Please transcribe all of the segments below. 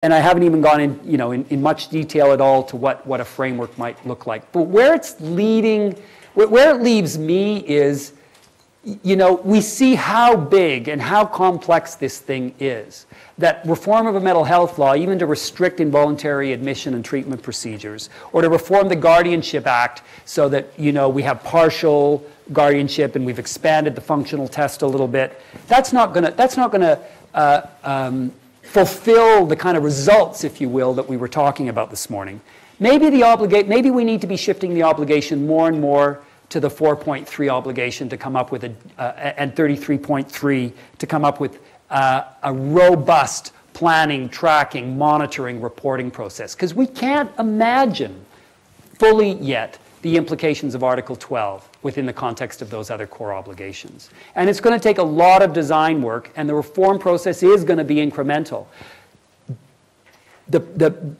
and I haven't even gone in, in much detail at all to what a framework might look like. But where it's leading, where it leaves me is, we see how big and how complex this thing is. That reform of a mental health law, even to restrict involuntary admission and treatment procedures, or to reform the Guardianship Act so that, we have partial guardianship and we've expanded the functional test a little bit, that's not going to fulfill the kind of results, if you will, that we were talking about this morning. Maybe we need to be shifting the obligation more and more to the 4.3 obligation to come up with and 33.3 to come up with a robust planning, tracking, monitoring, reporting process. Because we can't imagine fully yet the implications of Article 12 within the context of those other core obligations. And it's going to take a lot of design work, and the reform process is going to be incremental. The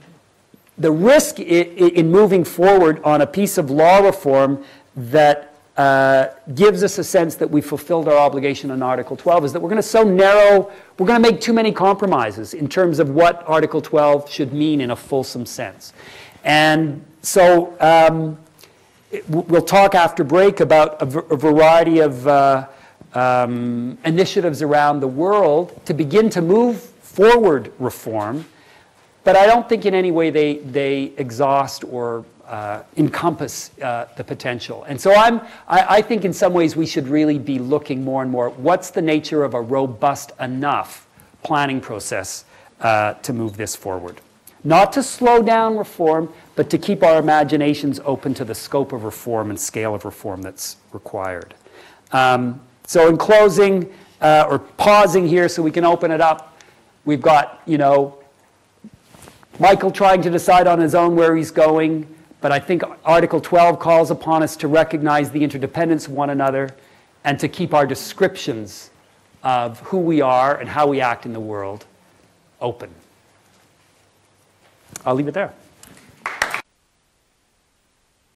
risk in moving forward on a piece of law reform that gives us a sense that we've fulfilled our obligation on Article 12 is that we're going to so narrow, we're going to make too many compromises in terms of what Article 12 should mean in a fulsome sense. And so we'll talk after break about a variety of initiatives around the world to begin to move forward reform, but I don't think in any way they exhaust or encompass the potential. And so I think in some ways we should really be looking more and more at what's the nature of a robust enough planning process to move this forward. Not to slow down reform, but to keep our imaginations open to the scope of reform and scale of reform that's required. So in closing, or pausing here so we can open it up, we've got, Michael trying to decide on his own where he's going, but I think Article 12 calls upon us to recognize the interdependence of one another and to keep our descriptions of who we are and how we act in the world open. I'll leave it there.